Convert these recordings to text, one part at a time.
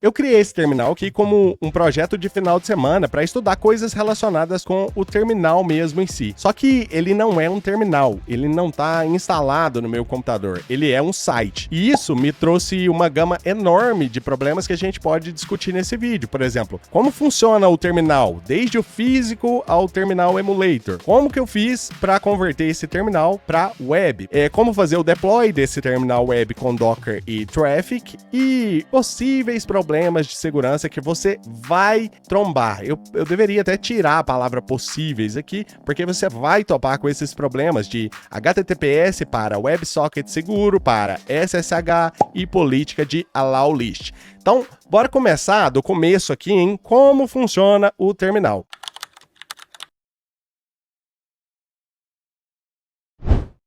Eu criei esse terminal aqui como um projeto de final de semana para estudar coisas relacionadas com o terminal mesmo em si. Só que ele não é um terminal, ele não está instalado no meu computador, ele é um site. E isso me trouxe uma gama enorme de problemas que a gente pode discutir nesse vídeo. Por exemplo, como funciona o terminal, desde o físico ao terminal emulator. Como que eu fiz para converter esse terminal para web? Como fazer o deploy desse terminal web com Docker e Traffic e possíveis problemas de segurança que você vai trombar. Eu deveria até tirar a palavra possíveis aqui, porque você vai topar com esses problemas de HTTPS para WebSocket seguro, para SSH e política de allow list. Então, bora começar do começo aqui em como funciona o terminal.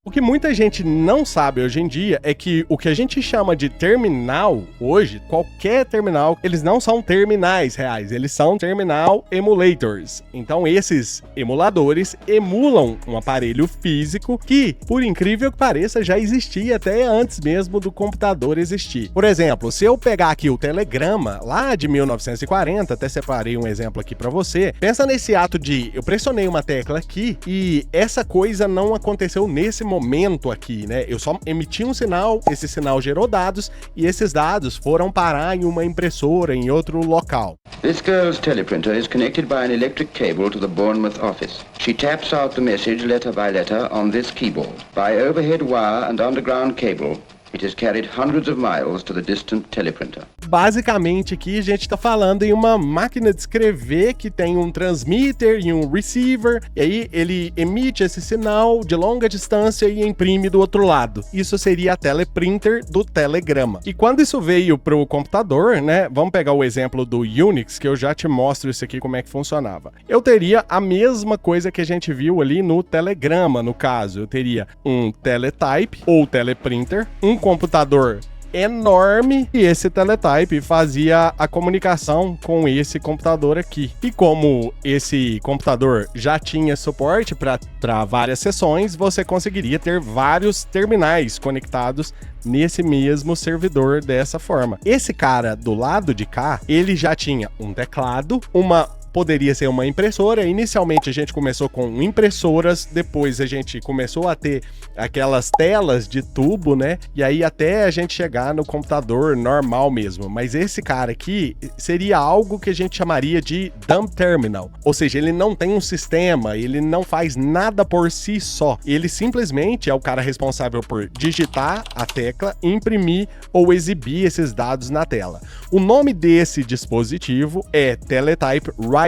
O que muita gente não sabe hoje em dia é que o que a gente chama de terminal hoje, qualquer terminal, eles não são terminais reais, eles são terminal emulators. Então esses emuladores emulam um aparelho físico que, por incrível que pareça, já existia até antes mesmo do computador existir. Por exemplo, se eu pegar aqui o telegrama lá de 1940, até separei um exemplo aqui para você, pensa nesse ato de eu pressionei uma tecla aqui e essa coisa não aconteceu nesse momento aqui, né? Eu só emiti um sinal, esse sinal gerou dados e esses dados foram parar em uma impressora em outro local. This girl's teleprinter is connected by an electric cable to the Bournemouth office. She taps out the message letter by letter on this keyboard. By overhead wire and underground cable, it is carried hundreds of miles to the distant teleprinter. Basicamente aqui a gente está falando em uma máquina de escrever que tem um transmitter e um receiver, e aí ele emite esse sinal de longa distância e imprime do outro lado. Isso seria a teleprinter do telegrama. E quando isso veio para o computador, né, vamos pegar o exemplo do Unix, que eu já te mostro isso aqui como é que funcionava. Eu teria a mesma coisa que a gente viu ali no telegrama, no caso. Eu teria um teletype ou teleprinter, um computador enorme e esse teletype fazia a comunicação com esse computador aqui. E como esse computador já tinha suporte para várias sessões, você conseguiria ter vários terminais conectados nesse mesmo servidor dessa forma. Esse cara do lado de cá, ele já tinha um teclado, poderia ser uma impressora. Inicialmente a gente começou com impressoras, depois a gente começou a ter aquelas telas de tubo, né? E aí até a gente chegar no computador normal mesmo. Mas esse cara aqui seria algo que a gente chamaria de dumb terminal. Ou seja, ele não tem um sistema, ele não faz nada por si só. Ele simplesmente é o cara responsável por digitar a tecla, imprimir ou exibir esses dados na tela. O nome desse dispositivo é Teletype Writer,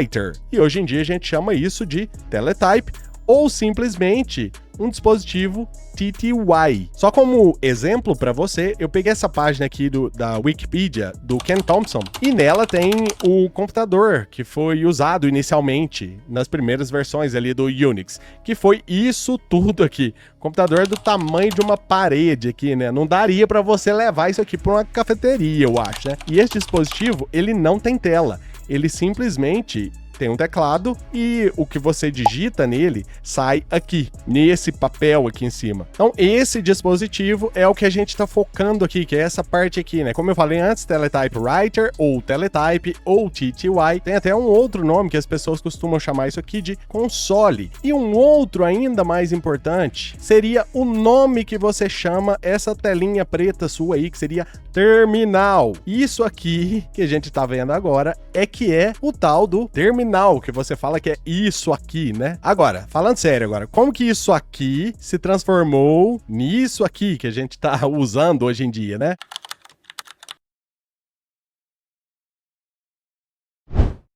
e hoje em dia a gente chama isso de teletype ou simplesmente um dispositivo TTY. Só como exemplo para você, eu peguei essa página aqui da Wikipedia, do Ken Thompson, e nela tem o computador que foi usado inicialmente nas primeiras versões ali do Unix, que foi isso tudo aqui. Computador do tamanho de uma parede aqui, né? Não daria para você levar isso aqui para uma cafeteria, eu acho, né? E esse dispositivo, ele não tem tela. Ele simplesmente tem um teclado e o que você digita nele sai aqui, nesse papel aqui em cima. Então, esse dispositivo é o que a gente está focando aqui, que é essa parte aqui, né? Como eu falei antes, Teletype Writer, ou Teletype, ou TTY. Tem até um outro nome que as pessoas costumam chamar isso aqui de console. E um outro ainda mais importante seria o nome que você chama essa telinha preta sua aí, que seria terminal. Isso aqui que a gente está vendo agora é que é o tal do terminal, que você fala que é isso aqui, né? Agora, falando sério agora, como que isso aqui se transformou nisso aqui que a gente tá usando hoje em dia, né?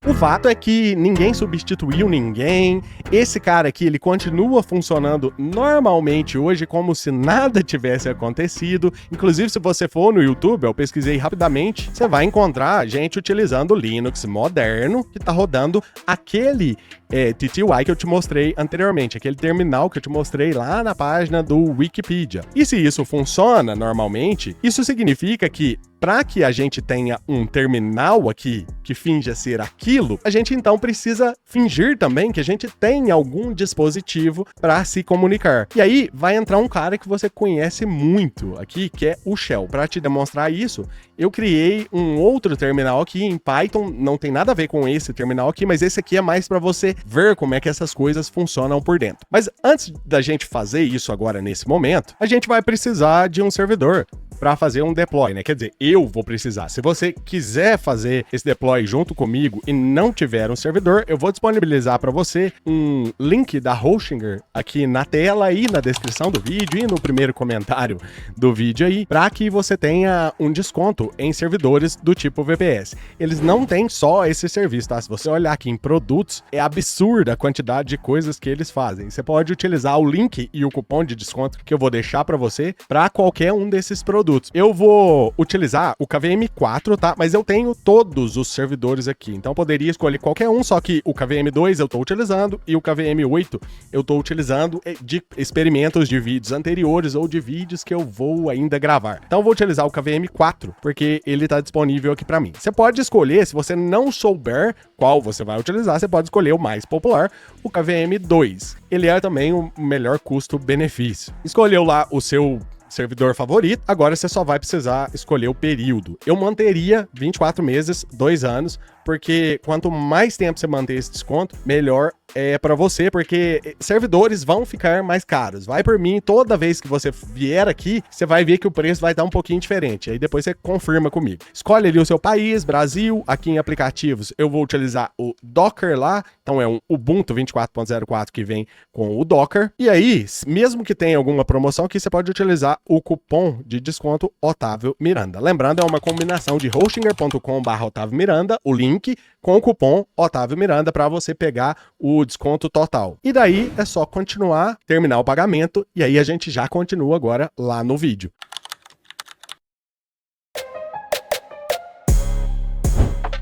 O fato é que ninguém substituiu ninguém. Esse cara aqui, ele continua funcionando normalmente hoje, como se nada tivesse acontecido. Inclusive, se você for no YouTube, eu pesquisei rapidamente, você vai encontrar gente utilizando o Linux moderno, que tá rodando aquele TTY que eu te mostrei anteriormente, aquele terminal que eu te mostrei lá na página do Wikipedia. E se isso funciona normalmente, isso significa que para que a gente tenha um terminal aqui que finja ser aquilo, a gente então precisa fingir também que a gente tem algum dispositivo para se comunicar. E aí vai entrar um cara que você conhece muito aqui, que é o Shell. Para te demonstrar isso, eu criei um outro terminal aqui em Python, não tem nada a ver com esse terminal aqui, mas esse aqui é mais para você ver como é que essas coisas funcionam por dentro. Mas antes da gente fazer isso agora nesse momento, a gente vai precisar de um servidor para fazer um deploy, né? Quer dizer, eu vou precisar. Se você quiser fazer esse deploy junto comigo e não tiver um servidor, eu vou disponibilizar para você um link da Hostinger aqui na tela e na descrição do vídeo e no primeiro comentário do vídeo aí, para que você tenha um desconto em servidores do tipo VPS. Eles não têm só esse serviço, tá? Se você olhar aqui em produtos, é absurda a quantidade de coisas que eles fazem. Você pode utilizar o link e o cupom de desconto que eu vou deixar para você para qualquer um desses produtos. Eu vou utilizar o KVM4, tá? Mas eu tenho todos os servidores aqui, então eu poderia escolher qualquer um, só que o KVM2 eu tô utilizando e o KVM8 eu tô utilizando de experimentos de vídeos anteriores ou de vídeos que eu vou ainda gravar. Então eu vou utilizar o KVM4, porque ele tá disponível aqui para mim. Você pode escolher, se você não souber qual você vai utilizar, você pode escolher o mais popular, o KVM2. Ele é também o melhor custo-benefício. Escolheu lá o seu servidor favorito, agora você só vai precisar escolher o período. Eu manteria 24 meses, 2 anos, porque quanto mais tempo você manter esse desconto, melhor é para você, porque servidores vão ficar mais caros. Vai por mim, toda vez que você vier aqui, você vai ver que o preço vai estar um pouquinho diferente. Aí depois você confirma comigo. Escolhe ali o seu país, Brasil. Aqui em aplicativos, eu vou utilizar o Docker lá. Então é um Ubuntu 24.04 que vem com o Docker. E aí, mesmo que tenha alguma promoção aqui, você pode utilizar o cupom de desconto Otávio Miranda. Lembrando, é uma combinação de hostinger.com/Otávio Miranda, o link, com o cupom Otávio Miranda para você pegar o desconto total. E daí é só continuar, terminar o pagamento e aí a gente já continua agora lá no vídeo.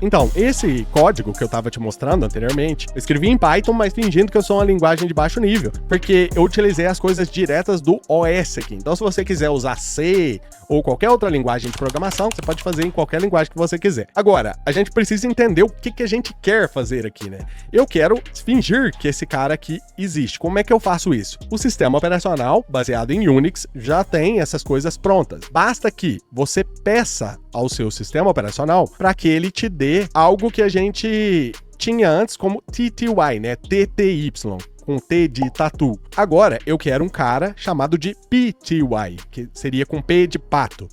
Então, esse código que eu estava te mostrando anteriormente, eu escrevi em Python, mas fingindo que eu sou uma linguagem de baixo nível, porque eu utilizei as coisas diretas do OS aqui. Então, se você quiser usar C ou qualquer outra linguagem de programação, você pode fazer em qualquer linguagem que você quiser. Agora, a gente precisa entender o que a gente quer fazer aqui, né? Eu quero fingir que esse cara aqui existe. Como é que eu faço isso? O sistema operacional, baseado em Unix, já tem essas coisas prontas. Basta que você peça ao seu sistema operacional para que ele te dê algo que a gente tinha antes como TTY, né? TTY, com T de tatu. Agora eu quero um cara chamado de PTY, que seria com P de pato.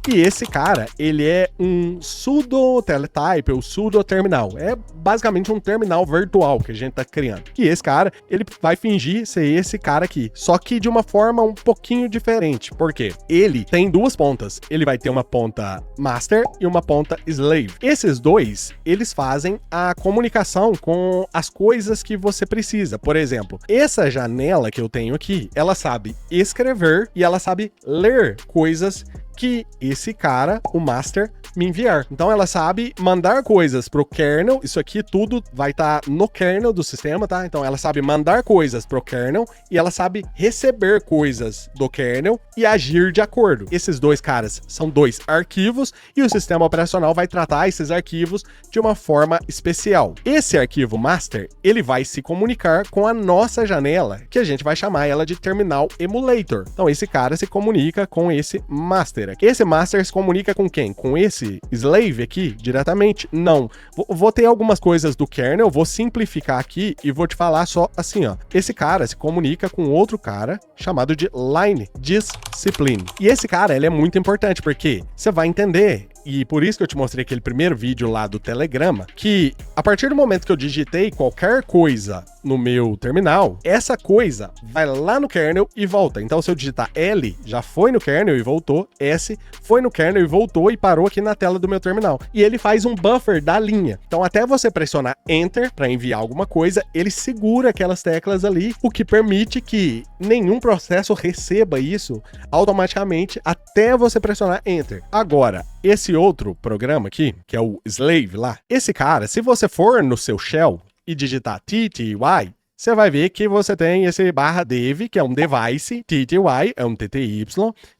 E esse cara, ele é um pseudo-teletype ou pseudo-terminal. É basicamente um terminal virtual que a gente tá criando. E esse cara, ele vai fingir ser esse cara aqui, só que de uma forma um pouquinho diferente. Por quê? Ele tem duas pontas. Ele vai ter uma ponta master e uma ponta slave. Esses dois, eles fazem a comunicação com as coisas que você precisa. Por exemplo, essa janela que eu tenho aqui, ela sabe escrever e ela sabe ler coisas que esse cara, o master, me enviar. Então ela sabe mandar coisas pro kernel, isso aqui tudo vai estar no kernel do sistema, tá? Então ela sabe mandar coisas pro kernel e ela sabe receber coisas do kernel e agir de acordo. Esses dois caras são dois arquivos e o sistema operacional vai tratar esses arquivos de uma forma especial. Esse arquivo master, ele vai se comunicar com a nossa janela, que a gente vai chamar ela de terminal emulator. Então esse cara se comunica com esse master. Esse master se comunica com quem? Com esse slave aqui diretamente? Não. Vou ter algumas coisas do kernel, vou simplificar aqui e vou te falar só assim, ó. Esse cara se comunica com outro cara chamado de line discipline. E esse cara, ele é muito importante porque você vai entender, e por isso que eu te mostrei aquele primeiro vídeo lá do Telegrama, que a partir do momento que eu digitei qualquer coisa no meu terminal, essa coisa vai lá no kernel e volta. Então se eu digitar L, já foi no kernel e voltou, S foi no kernel e voltou e parou aqui na tela do meu terminal. E ele faz um buffer da linha. Então até você pressionar Enter para enviar alguma coisa, ele segura aquelas teclas ali, o que permite que nenhum processo receba isso automaticamente até você pressionar Enter. Agora, esse outro programa aqui, que é o Slave lá, esse cara, se você for no seu shell e digitar TTY, você vai ver que você tem esse /dev, que é um device, TTY, é um TTY,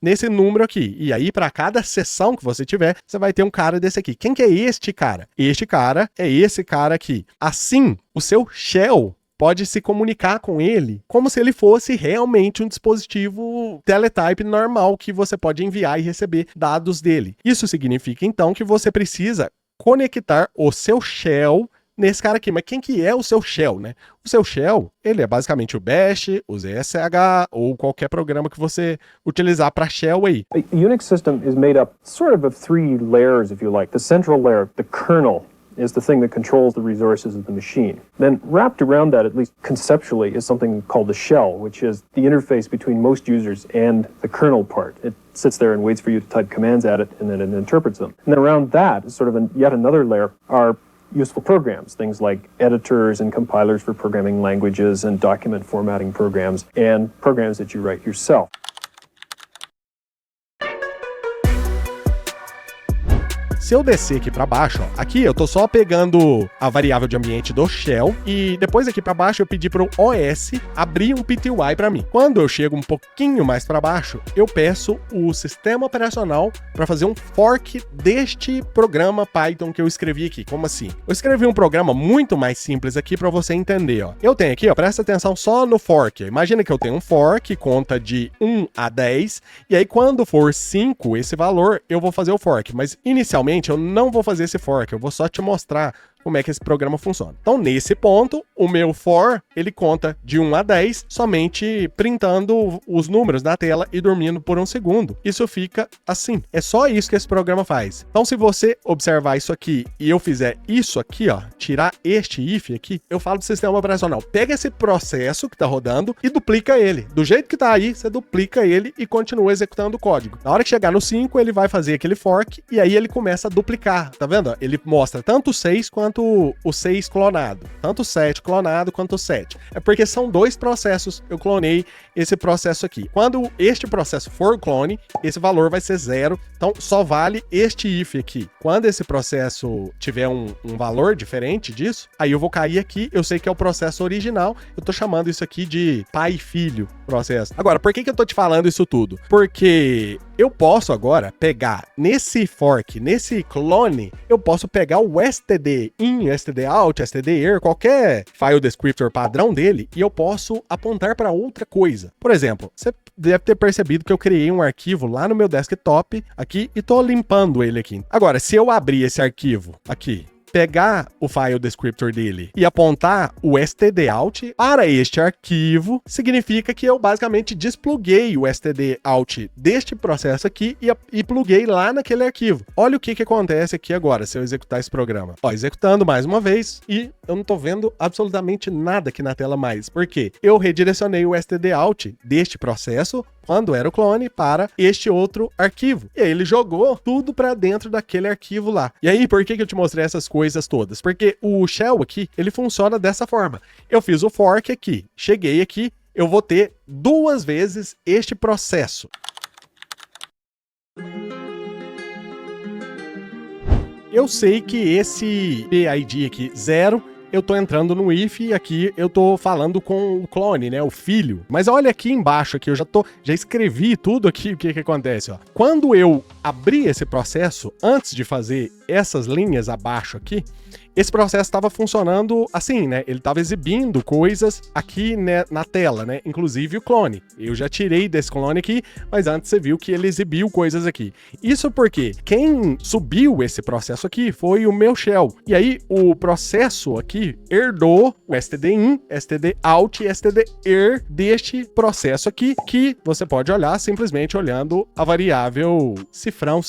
nesse número aqui. E aí, para cada seção que você tiver, você vai ter um cara desse aqui. Quem que é este cara? Este cara é esse cara aqui. Assim, o seu shell pode se comunicar com ele como se ele fosse realmente um dispositivo teletype normal que você pode enviar e receber dados dele. Isso significa, então, que você precisa conectar o seu shell nesse cara aqui. Mas quem que é o seu shell, né? O seu shell, ele é basicamente o Bash, o ZSH ou qualquer programa que você utilizar para shell aí. A Unix system is made up sort of 3 layers, if you like. The central layer, the kernel, is the thing that controls the resources of the machine. Then wrapped around that, at least conceptually, is something called the shell, which is the interface between most users and the kernel part. It sits there and waits for you to type commands at it, and then it interprets them. And then around that, sort of yet another layer, are useful programs, things like editors and compilers for programming languages and document formatting programs, and programs that you write yourself. Se eu descer aqui para baixo, ó, aqui eu tô só pegando a variável de ambiente do shell e depois aqui para baixo eu pedi para o OS abrir um PTY para mim. Quando eu chego um pouquinho mais para baixo, eu peço o sistema operacional para fazer um fork deste programa Python que eu escrevi aqui. Como assim? Eu escrevi um programa muito mais simples aqui para você entender, ó. Eu tenho aqui, ó, presta atenção só no fork. Imagina que eu tenho um for que conta de 1 a 10 e aí quando for 5 esse valor, eu vou fazer o fork, mas inicialmente eu não vou fazer esse fork, eu vou só te mostrar como é que esse programa funciona. Então, nesse ponto, o meu for, ele conta de 1 a 10, somente printando os números na tela e dormindo por 1 segundo. Isso fica assim. É só isso que esse programa faz. Então, se você observar isso aqui e eu fizer isso aqui, ó, tirar este if aqui, eu falo do sistema operacional. Pega esse processo que tá rodando e duplica ele. Do jeito que tá aí, você duplica ele e continua executando o código. Na hora que chegar no 5, ele vai fazer aquele fork e aí ele começa a duplicar. Tá vendo? Ele mostra tanto o 6 quanto o 6 clonado, tanto o 7 clonado quanto o 7. É porque são 2 processos, eu clonei esse processo aqui. Quando este processo for clone, esse valor vai ser 0, então só vale este if aqui. Quando esse processo tiver um valor diferente disso, aí eu vou cair aqui, eu sei que é o processo original, eu tô chamando isso aqui de pai e filho processo. Agora, por que eu tô te falando isso tudo? Porque eu posso agora pegar nesse fork, nesse clone, eu posso pegar o std in, std out, std err, qualquer file descriptor padrão dele, e eu posso apontar para outra coisa. Por exemplo, você deve ter percebido que eu criei um arquivo lá no meu desktop aqui e tô limpando ele aqui. Agora, se eu abrir esse arquivo aqui, pegar o file descriptor dele e apontar o stdout para este arquivo, significa que eu basicamente despluguei o stdout deste processo aqui e pluguei lá naquele arquivo. Olha o que acontece aqui agora se eu executar esse programa. Ó, executando mais uma vez e eu não tô vendo absolutamente nada aqui na tela mais. Por quê? Eu redirecionei o stdout deste processo quando era o clone para este outro arquivo. E aí ele jogou tudo para dentro daquele arquivo lá. E aí, por que eu te mostrei essas coisas todas? Porque o shell aqui, ele funciona dessa forma. Eu fiz o fork aqui, cheguei aqui, eu vou ter 2 vezes este processo. Eu sei que esse PID aqui, 0, eu tô entrando no if e aqui eu tô falando com o clone, né, o filho. Mas olha aqui embaixo, aqui eu já escrevi tudo aqui, o que acontece, ó. Quando eu abri esse processo, antes de fazer essas linhas abaixo aqui, esse processo estava funcionando assim, né? Ele estava exibindo coisas aqui, né, na tela, né? Inclusive o clone. Eu já tirei desse clone aqui, mas antes você viu que ele exibiu coisas aqui. Isso porque quem subiu esse processo aqui foi o meu shell. E aí o processo aqui herdou o std-in, std-out e std-err deste processo aqui, que você pode olhar simplesmente olhando a variável cifrão.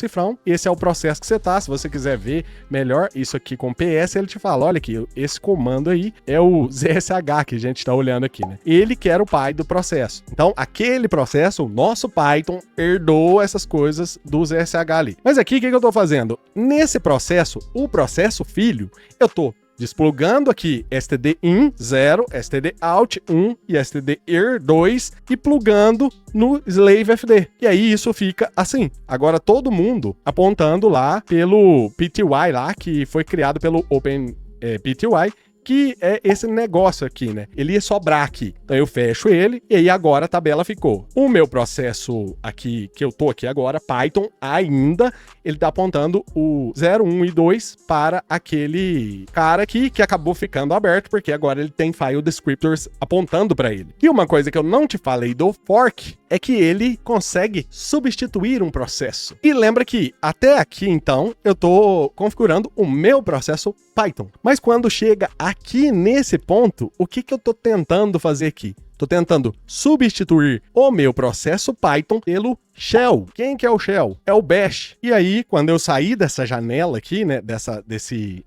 Esse é o processo que você tá. Se você quiser ver melhor isso aqui com PS, ele te fala, olha aqui, esse comando aí é o ZSH que a gente tá olhando aqui, né? Ele que era o pai do processo. Então, aquele processo, o nosso Python herdou essas coisas do ZSH ali. Mas aqui, o que eu tô fazendo? Nesse processo, o processo filho, eu tô desplugando aqui std-in 0, std-out 1 e std-err 2 e plugando no slavefd. E aí isso fica assim. Agora todo mundo apontando lá pelo PTY lá, que foi criado pelo OpenPTY, que é esse negócio aqui, né? Ele ia sobrar aqui. Então eu fecho ele e aí agora a tabela ficou. O meu processo aqui, que eu tô aqui agora, Python, ainda, ele tá apontando o 0, 1 e 2 para aquele cara aqui que acabou ficando aberto, porque agora ele tem file descriptors apontando para ele. E uma coisa que eu não te falei do fork é que ele consegue substituir um processo. E lembra que até aqui, então, eu tô configurando o meu processo Python. Mas quando chega aqui nesse ponto, o que eu tô tentando fazer aqui? Tô tentando substituir o meu processo Python pelo shell. Quem que é o shell? É o bash. E aí, quando eu sair dessa janela aqui, né,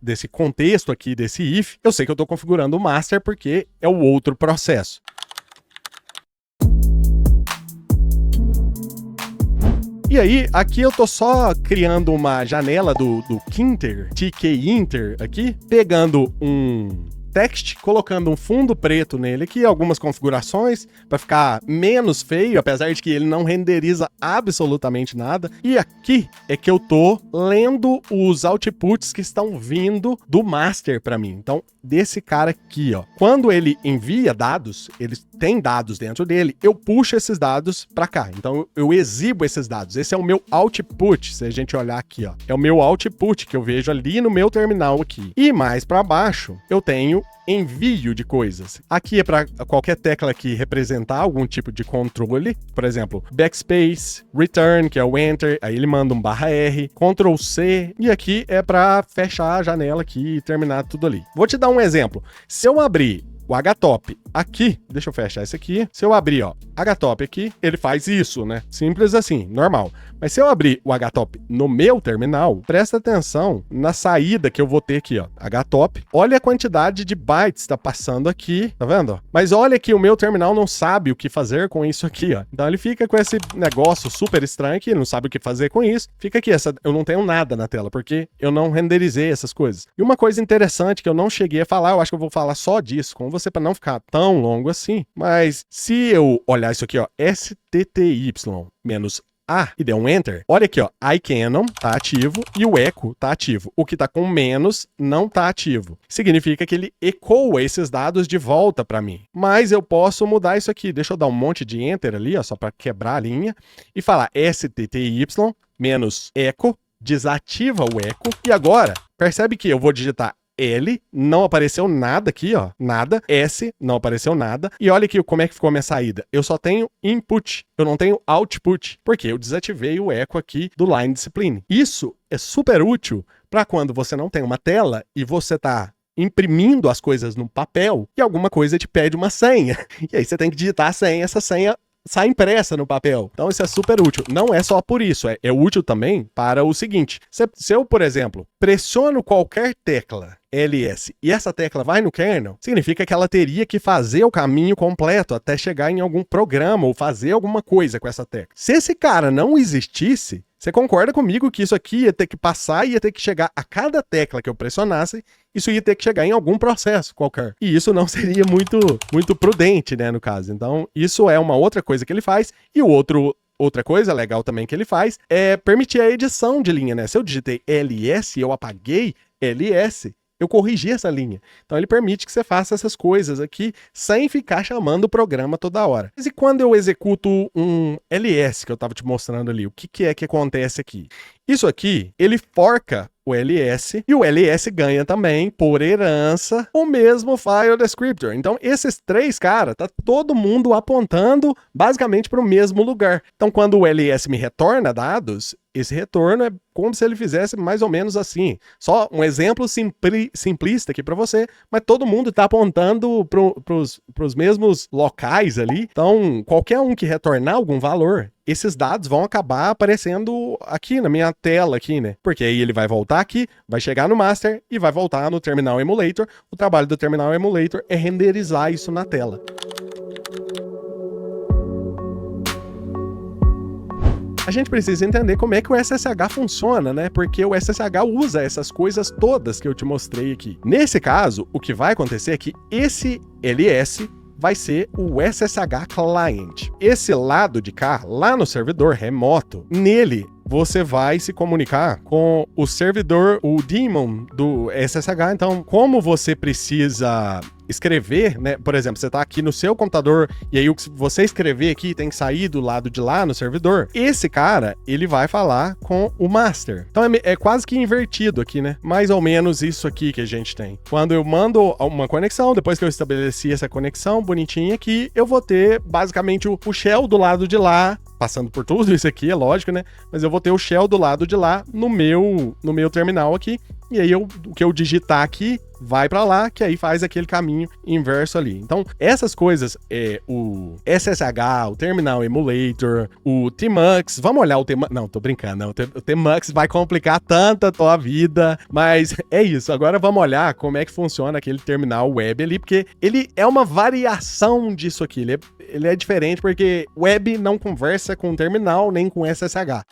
desse contexto aqui, desse if, eu sei que eu tô configurando o master porque é o outro processo. E aí, aqui eu tô só criando uma janela do Kinter, tkinter aqui, pegando um text, colocando um fundo preto nele aqui, algumas configurações para ficar menos feio, apesar de que ele não renderiza absolutamente nada. E aqui é que eu tô lendo os outputs que estão vindo do master para mim. Então, desse cara aqui, ó. Quando ele envia dados, ele tem dados dentro dele, eu puxo esses dados para cá. Então, eu exibo esses dados. Esse é o meu output, se a gente olhar aqui, ó. É o meu output que eu vejo ali no meu terminal aqui. E mais para baixo, eu tenho envio de coisas. Aqui é para qualquer tecla aqui representar algum tipo de controle. Por exemplo, backspace, return, que é o enter, aí ele manda um /R, Ctrl C, e aqui é para fechar a janela aqui e terminar tudo ali. Vou te dar um exemplo. Se eu abrir o htop aqui, deixa eu fechar esse aqui. Se eu abrir, ó, htop aqui, ele faz isso, né? Simples assim, normal. Mas se eu abrir o htop no meu terminal, presta atenção na saída que eu vou ter aqui, ó, htop. Olha a quantidade de bytes que tá passando aqui, tá vendo? Mas olha que o meu terminal não sabe o que fazer com isso aqui, ó. Então ele fica com esse negócio super estranho aqui, ele não sabe o que fazer com isso. Fica aqui, eu não tenho nada na tela, porque eu não renderizei essas coisas. E uma coisa interessante que eu não cheguei a falar, eu acho que eu vou falar só disso com você para não ficar tão longo assim, mas se eu olhar isso aqui, ó, stty menos A e der um enter, olha aqui, ó, iCanon tá ativo e o echo tá ativo. O que tá com menos não tá ativo. Significa que ele ecoa esses dados de volta para mim. Mas eu posso mudar isso aqui. Deixa eu dar um monte de enter ali, ó, só para quebrar a linha e falar stty menos echo, desativa o echo. E agora, percebe que eu vou digitar L, não apareceu nada aqui, ó, nada. S, não apareceu nada. E olha aqui como é que ficou a minha saída. Eu só tenho input, eu não tenho output, porque eu desativei o echo aqui do line discipline. Isso é super útil para quando você não tem uma tela e você tá imprimindo as coisas no papel e alguma coisa te pede uma senha. E aí você tem que digitar a senha, essa senha sai impressa no papel. Então isso é super útil. Não é só por isso, é útil também para o seguinte. Se eu, por exemplo, pressiono qualquer tecla ls e essa tecla vai no kernel, significa que ela teria que fazer o caminho completo até chegar em algum programa ou fazer alguma coisa com essa tecla. Se esse cara não existisse, você concorda comigo que isso aqui ia ter que passar e ia ter que chegar a cada tecla que eu pressionasse, isso ia ter que chegar em algum processo qualquer. E isso não seria muito prudente, né, no caso. Então, isso é uma outra coisa que ele faz. E outra coisa legal também que ele faz é permitir a edição de linha, né? Se eu digitei ls e eu apaguei ls, eu corrigi essa linha. Então ele permite que você faça essas coisas aqui sem ficar chamando o programa toda hora. Mas e quando eu executo um ls, que eu estava te mostrando ali, o que é que acontece aqui? Isso aqui, ele forca o ls e o ls ganha também, por herança, o mesmo file descriptor. Então esses três caras, tá todo mundo apontando basicamente para o mesmo lugar. Então quando o ls me retorna dados, esse retorno é como se ele fizesse mais ou menos assim. Só um exemplo simplista aqui para você, mas todo mundo está apontando para os mesmos locais ali. Então qualquer um que retornar algum valor, esses dados vão acabar aparecendo aqui na minha tela aqui, né? Porque aí ele vai voltar aqui, vai chegar no master e vai voltar no terminal emulator. O trabalho do terminal emulator é renderizar isso na tela. A gente precisa entender como é que o SSH funciona, né? Porque o SSH usa essas coisas todas que eu te mostrei aqui. Nesse caso, o que vai acontecer é que esse ls vai ser o SSH Client. Esse lado de cá, lá no servidor remoto, nele você vai se comunicar com o servidor, o daemon do SSH. Então, como você precisa escrever, né? Por exemplo, você tá aqui no seu computador e aí o que você escrever aqui tem que sair do lado de lá no servidor. Esse cara, ele vai falar com o master. Então é quase que invertido aqui, né? Mais ou menos isso aqui que a gente tem. Quando eu mando uma conexão, depois que eu estabeleci essa conexão bonitinha aqui, eu vou ter basicamente o shell do lado de lá, passando por tudo isso aqui, é lógico, né? Mas eu vou ter o shell do lado de lá no meu terminal aqui. E aí o que eu digitar aqui vai pra lá, que aí faz aquele caminho inverso ali. Então, essas coisas, o SSH, o Terminal Emulator, o Tmux, vamos olhar o Tmux, não, tô brincando, não, o Tmux vai complicar tanto a tua vida, mas é isso. Agora vamos olhar como é que funciona aquele terminal web ali, porque ele é uma variação disso aqui, ele é diferente porque web não conversa com terminal nem com SSH.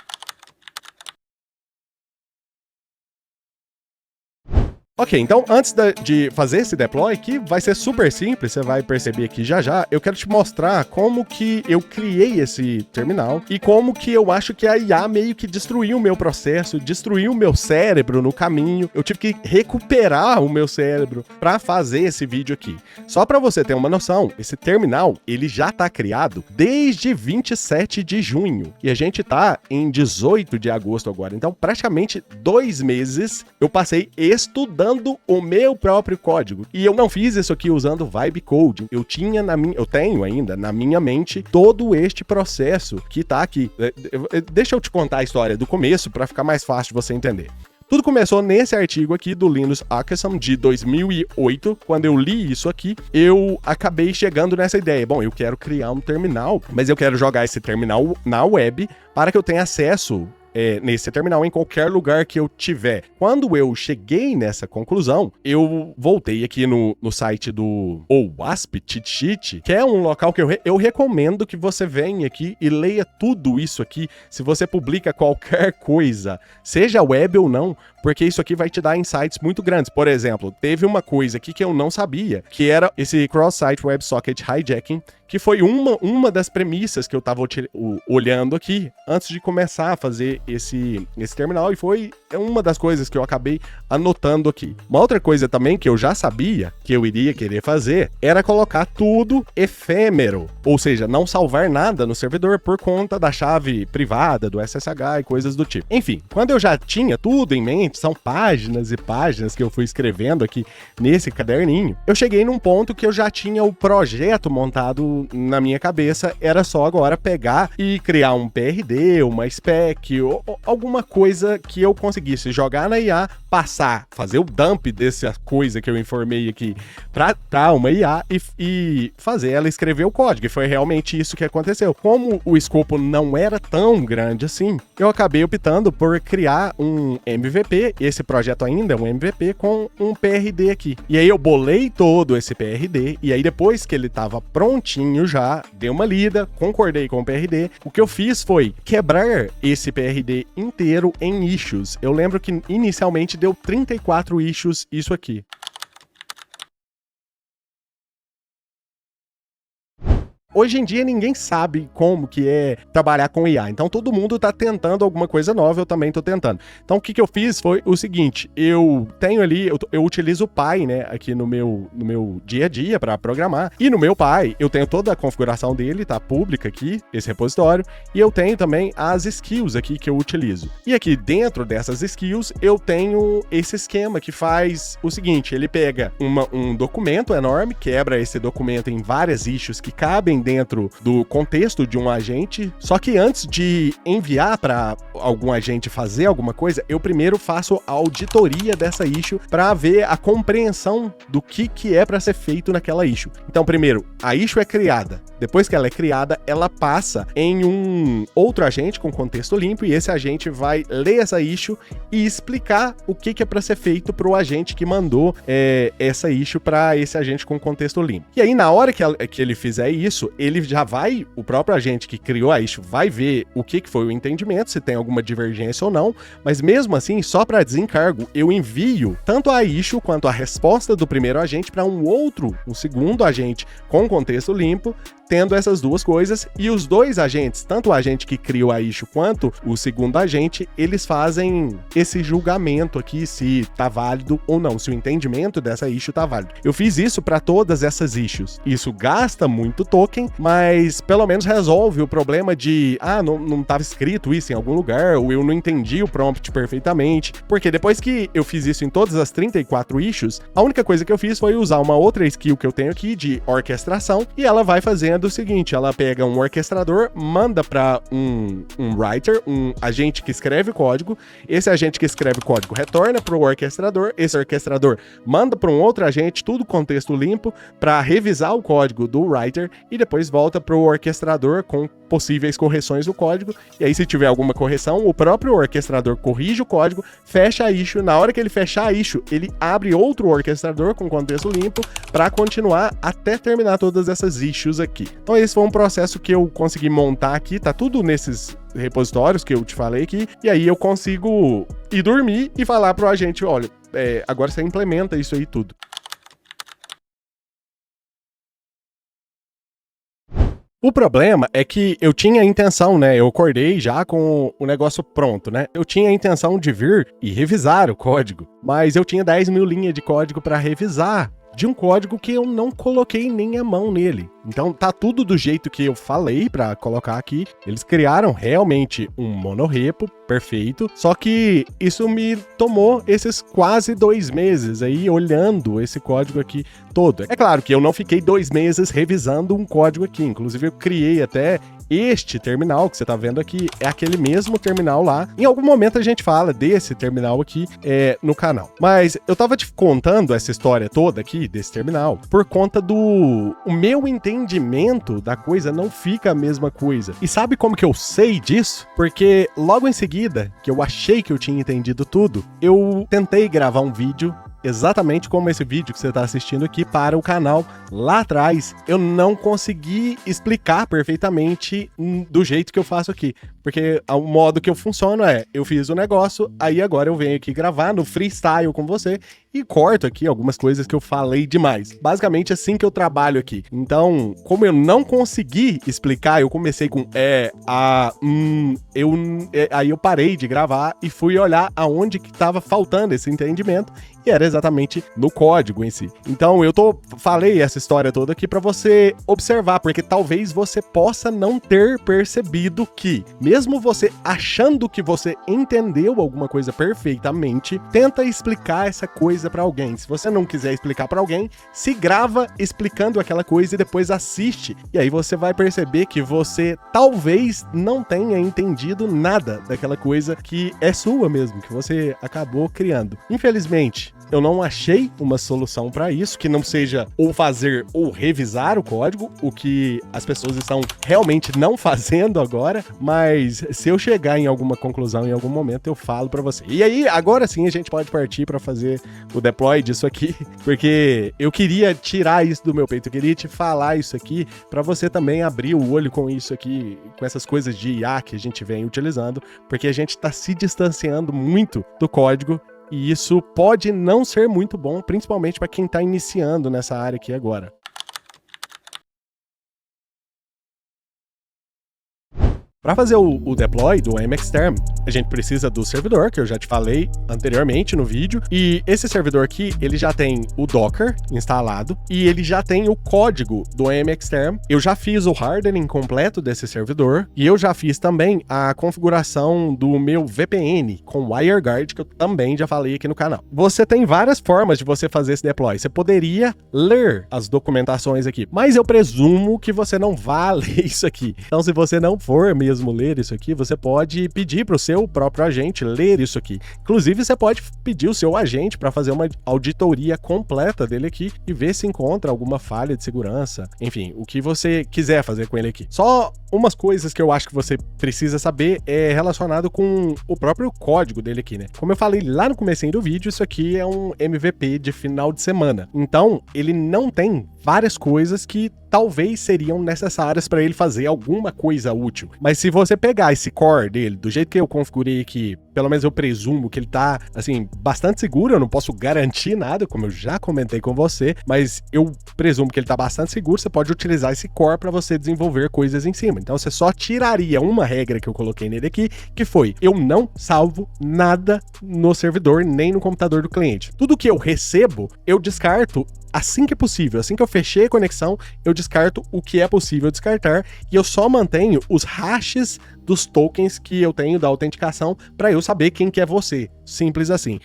Ok, então antes de fazer esse deploy, que vai ser super simples, você vai perceber aqui já, eu quero te mostrar como que eu criei esse terminal e como que eu acho que a IA meio que destruiu o meu processo, destruiu o meu cérebro no caminho. Eu tive que recuperar o meu cérebro para fazer esse vídeo aqui. Só para você ter uma noção, esse terminal, ele já tá criado desde 27 de junho e a gente tá em 18 de agosto agora. Então, praticamente 2 meses eu passei estudando o meu próprio código. E eu não fiz isso aqui usando Vibe Coding. Eu tenho ainda na minha mente todo este processo que tá aqui. Deixa eu te contar a história do começo para ficar mais fácil de você entender. Tudo começou nesse artigo aqui do Linus Åkesson de 2008. Quando eu li isso aqui, eu acabei chegando nessa ideia. Bom, eu quero criar um terminal, mas eu quero jogar esse terminal na web para que eu tenha acesso nesse terminal em qualquer lugar que eu tiver. Quando eu cheguei nessa conclusão, eu voltei aqui no site do OWASP Cheat Sheet, que é um local que eu recomendo que você venha aqui e leia tudo isso aqui, se você publica qualquer coisa, seja web ou não, porque isso aqui vai te dar insights muito grandes. Por exemplo, teve uma coisa aqui que eu não sabia, que era esse Cross-Site WebSocket Hijacking, que foi uma das premissas que eu estava olhando aqui antes de começar a fazer esse terminal, e foi uma das coisas que eu acabei anotando aqui. Uma outra coisa também que eu já sabia que eu iria querer fazer era colocar tudo efêmero, ou seja, não salvar nada no servidor por conta da chave privada, do SSH e coisas do tipo. Enfim, quando eu já tinha tudo em mente, são páginas e páginas que eu fui escrevendo aqui nesse caderninho, eu cheguei num ponto que eu já tinha o projeto montado na minha cabeça, era só agora pegar e criar um PRD, uma spec, ou alguma coisa que eu conseguisse jogar na IA, fazer o dump dessa coisa que eu informei aqui pra uma IA e fazer ela escrever o código. E foi realmente isso que aconteceu. Como o escopo não era tão grande assim, eu acabei optando por criar um MVP, esse projeto ainda é um MVP, com um PRD aqui. E aí eu bolei todo esse PRD, e aí depois que ele tava prontinho já, dei uma lida, concordei com o PRD. O que eu fiz foi quebrar esse PRD inteiro em issues. Eu lembro que inicialmente deu 34 issues isso aqui. Hoje em dia ninguém sabe como que é trabalhar com IA, então todo mundo tá tentando alguma coisa nova, eu também tô tentando. Então o que eu fiz foi o seguinte, eu tenho ali, eu utilizo o Py, né, aqui no meu dia a dia para programar, e no meu Py eu tenho toda a configuração dele, tá pública aqui, esse repositório, e eu tenho também as skills aqui que eu utilizo. E aqui dentro dessas skills eu tenho esse esquema que faz o seguinte, ele pega um documento enorme, quebra esse documento em várias issues que cabem dentro do contexto de um agente, só que antes de enviar para algum agente fazer alguma coisa, eu primeiro faço a auditoria dessa issue para ver a compreensão do que é para ser feito naquela issue. Então, primeiro, a issue é criada. Depois que ela é criada, ela passa em um outro agente com contexto limpo, e esse agente vai ler essa issue e explicar o que é para ser feito para o agente que mandou essa issue para esse agente com contexto limpo. E aí, na hora que ele fizer isso, ele já vai, o próprio agente que criou a issue vai ver o que foi o entendimento, se tem alguma divergência ou não, mas mesmo assim, só para desencargo, eu envio tanto a issue quanto a resposta do primeiro agente para um segundo agente com contexto limpo, tendo essas duas coisas, e os dois agentes, tanto o agente que criou a issue quanto o segundo agente, eles fazem esse julgamento aqui se tá válido ou não, se o entendimento dessa issue tá válido. Eu fiz isso para todas essas issues. Isso gasta muito token, mas pelo menos resolve o problema de não tava escrito isso em algum lugar, ou eu não entendi o prompt perfeitamente, porque depois que eu fiz isso em todas as 34 issues, a única coisa que eu fiz foi usar uma outra skill que eu tenho aqui de orquestração, e ela vai fazendo o seguinte, ela pega um orquestrador, manda para um writer, um agente que escreve código, esse agente que escreve código retorna para o orquestrador, esse orquestrador manda para um outro agente, tudo contexto limpo, para revisar o código do writer, e depois volta para o orquestrador com possíveis correções do código, e aí se tiver alguma correção, o próprio orquestrador corrige o código, fecha a issue, na hora que ele fechar a issue, ele abre outro orquestrador com contexto limpo para continuar até terminar todas essas issues aqui. Então esse foi um processo que eu consegui montar aqui, tá tudo nesses repositórios que eu te falei aqui, e aí eu consigo ir dormir e falar pro agente, olha, agora você implementa isso aí tudo. O problema é que eu tinha a intenção, né? Eu acordei já com o negócio pronto, né? Eu tinha a intenção de vir e revisar o código, mas eu tinha 10 mil linhas de código para revisar de um código que eu não coloquei nem a mão nele. Então tá tudo do jeito que eu falei pra colocar aqui. Eles criaram realmente um monorepo perfeito, só que isso me tomou esses quase 2 meses aí olhando esse código aqui todo. É claro que eu não fiquei 2 meses revisando um código aqui, inclusive eu criei até este terminal que você tá vendo aqui, é aquele mesmo terminal lá. Em algum momento a gente fala desse terminal aqui no canal. Mas eu tava te contando essa história toda aqui, desse terminal, por conta do... O meu entendimento da coisa não fica a mesma coisa. E sabe como que eu sei disso? Porque logo em seguida, que eu achei que eu tinha entendido tudo, eu tentei gravar um vídeo exatamente como esse vídeo que você está assistindo aqui para o canal lá atrás. Eu não consegui explicar perfeitamente do jeito que eu faço aqui, porque o modo que eu funciono eu fiz o negócio, aí agora eu venho aqui gravar no freestyle com você e corto aqui algumas coisas que eu falei demais. Basicamente assim que eu trabalho aqui. Então, como eu não consegui explicar, eu comecei com aí eu parei de gravar e fui olhar aonde que estava faltando esse entendimento, e era exatamente no código em si. Então falei essa história toda aqui para você observar, porque talvez você possa não ter percebido que, mesmo você achando que você entendeu alguma coisa perfeitamente, tenta explicar essa coisa para alguém. Se você não quiser explicar para alguém, se grava explicando aquela coisa e depois assiste, e aí você vai perceber que você talvez não tenha entendido nada daquela coisa que é sua mesmo, que você acabou criando. Infelizmente, eu não achei uma solução para isso, que não seja ou fazer ou revisar o código, o que as pessoas estão realmente não fazendo agora, mas se eu chegar em alguma conclusão em algum momento, eu falo para você. E aí, agora sim, a gente pode partir para fazer o deploy disso aqui, porque eu queria tirar isso do meu peito, eu queria te falar isso aqui, para você também abrir o olho com isso aqui, com essas coisas de IA que a gente vem utilizando, porque a gente está se distanciando muito do código. E isso pode não ser muito bom, principalmente para quem está iniciando nessa área aqui agora. Para fazer o deploy do MXterm, a gente precisa do servidor, que eu já te falei anteriormente no vídeo, e esse servidor aqui, ele já tem o Docker instalado, e ele já tem o código do MXterm. Eu já fiz o hardening completo desse servidor, e eu já fiz também a configuração do meu VPN com WireGuard, que eu também já falei aqui no canal. Você tem várias formas de você fazer esse deploy. Você poderia ler as documentações aqui, mas eu presumo que você não vá ler isso aqui. Então, se você não for mesmo ler isso aqui, você pode pedir para o seu próprio agente ler isso aqui. Inclusive, você pode pedir o seu agente para fazer uma auditoria completa dele aqui e ver se encontra alguma falha de segurança. Enfim, o que você quiser fazer com ele aqui. Só umas coisas que eu acho que você precisa saber é relacionado com o próprio código dele aqui, né? Como eu falei lá no comecinho do vídeo, isso aqui é um MVP de final de semana. Então, ele não tem várias coisas que talvez seriam necessárias para ele fazer alguma coisa útil. Mas se você pegar esse core dele, do jeito que eu configurei aqui, pelo menos eu presumo que ele tá, assim, bastante seguro. Eu não posso garantir nada, como eu já comentei com você, mas eu presumo que ele tá bastante seguro. Você pode utilizar esse core para você desenvolver coisas em cima. Então você só tiraria uma regra que eu coloquei nele aqui, que foi: eu não salvo nada no servidor nem no computador do cliente. Tudo que eu recebo, eu descarto assim que é possível. Assim que eu fechei a conexão, eu descarto o que é possível descartar e eu só mantenho os hashes dos tokens que eu tenho da autenticação para eu saber quem que é você. Simples assim.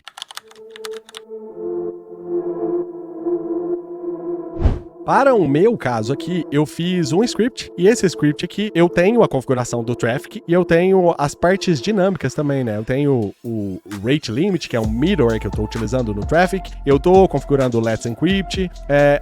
Para o meu caso aqui, eu fiz um script, e esse script aqui, eu tenho a configuração do traffic, e eu tenho as partes dinâmicas também, né? Eu tenho o rate limit, que é um middleware que eu estou utilizando no traffic, eu estou configurando o Let's Encrypt,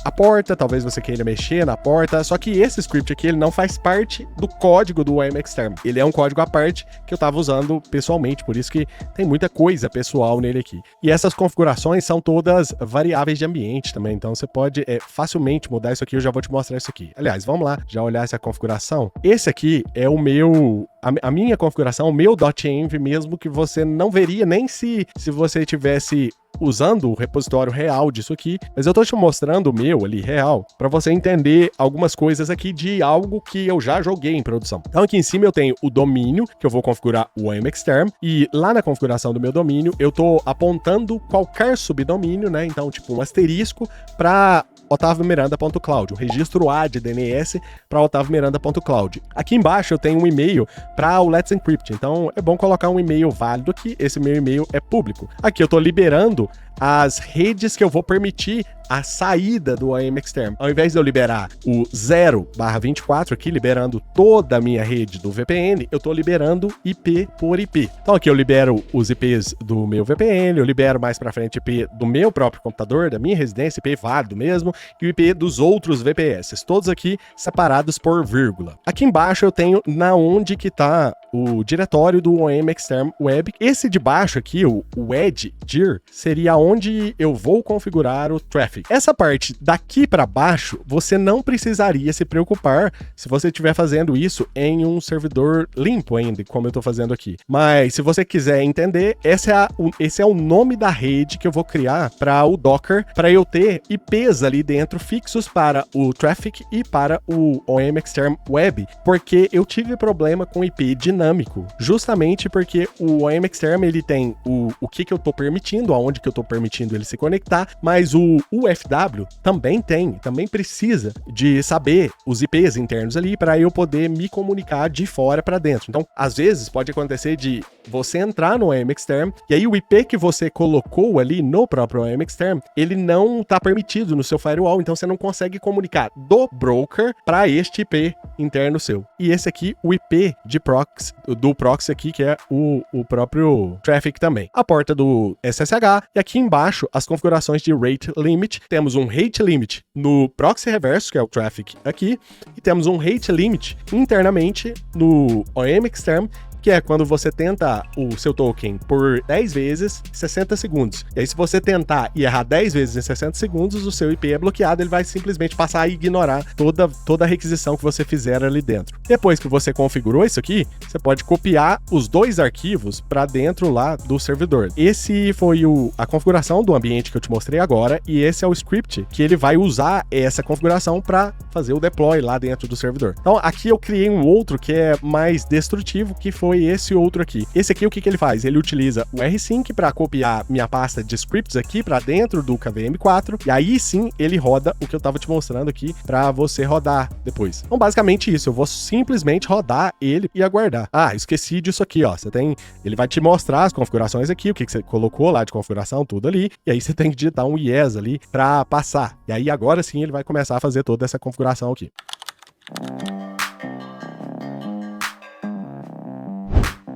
a porta, talvez você queira mexer na porta, só que esse script aqui, ele não faz parte do código do OEM Exterm. Ele é um código à parte que eu estava usando pessoalmente, por isso que tem muita coisa pessoal nele aqui. E essas configurações são todas variáveis de ambiente também, então você pode facilmente mudar isso aqui. Eu já vou te mostrar isso aqui. Aliás, vamos lá, já olhar essa configuração. Esse aqui é o meu, a minha configuração, o meu .env mesmo, que você não veria nem se você tivesse usando o repositório real disso aqui, mas eu tô te mostrando o meu ali real para você entender algumas coisas aqui de algo que eu já joguei em produção. Então aqui em cima eu tenho o domínio, que eu vou configurar o OEM Exterm, e lá na configuração do meu domínio eu tô apontando qualquer subdomínio, né? Então tipo um asterisco para otaviomiranda.cloud, o registro A de DNS para otaviomiranda.cloud. Aqui embaixo eu tenho um e-mail para o Let's Encrypt, então é bom colocar um e-mail válido aqui. Esse meu e-mail é público. Aqui eu tô liberando as redes que eu vou permitir a saída do OEM Exterm. Ao invés de eu liberar o 0/24 aqui, liberando toda a minha rede do VPN, eu tô liberando IP por IP. Então aqui eu libero os IPs do meu VPN, eu libero mais pra frente IP do meu próprio computador, da minha residência, IP válido mesmo, e o IP dos outros VPS, todos aqui separados por vírgula. Aqui embaixo eu tenho na onde que tá o diretório do OEM Exterm Web. Esse de baixo aqui, o Edge dir, seria onde eu vou configurar o traffic. Essa parte daqui para baixo, você não precisaria se preocupar se você estiver fazendo isso em um servidor limpo ainda, como eu estou fazendo aqui. Mas se você quiser entender, esse é o nome da rede que eu vou criar para o Docker, para eu ter IPs ali dentro fixos para o traffic e para o OEM Exterm Web, porque eu tive problema com IP dinâmico, justamente porque o OEM Exterm ele tem o que eu estou permitindo, aonde que eu estou permitindo ele se conectar, mas o UFW também precisa de saber os IPs internos ali para eu poder me comunicar de fora para dentro. Então, às vezes pode acontecer de você entrar no OEM Exterm e aí o IP que você colocou ali no próprio OEM Exterm, ele não está permitido no seu firewall, então você não consegue comunicar do broker para este IP interno seu. E esse aqui, o IP de proxy, do proxy aqui, que é o próprio traffic também. A porta do SSH, e aqui embaixo as configurações de rate limit. Temos um rate limit no proxy reverso, que é o traffic aqui, e temos um rate limit internamente no OEM Exterm, que é quando você tenta o seu token por 10 vezes em 60 segundos. E aí, se você tentar e errar 10 vezes em 60 segundos, o seu IP é bloqueado, ele vai simplesmente passar a ignorar toda a requisição que você fizer ali dentro. Depois que você configurou isso aqui, você pode copiar os dois arquivos para dentro lá do servidor. Esse foi a configuração do ambiente que eu te mostrei agora, e esse é o script que ele vai usar essa configuração para fazer o deploy lá dentro do servidor. Então, aqui eu criei um outro que é mais destrutivo, que foi esse outro aqui. Esse aqui, o que ele faz? Ele utiliza o rsync para copiar minha pasta de scripts aqui para dentro do KVM4, e aí sim ele roda o que eu tava te mostrando aqui para você rodar depois. Então, basicamente isso, eu vou simplesmente rodar ele e aguardar. Ah, esqueci disso aqui, ó. Ele vai te mostrar as configurações aqui, o que você colocou lá de configuração, tudo ali, e aí você tem que digitar um yes ali para passar. E aí agora sim ele vai começar a fazer toda essa configuração aqui.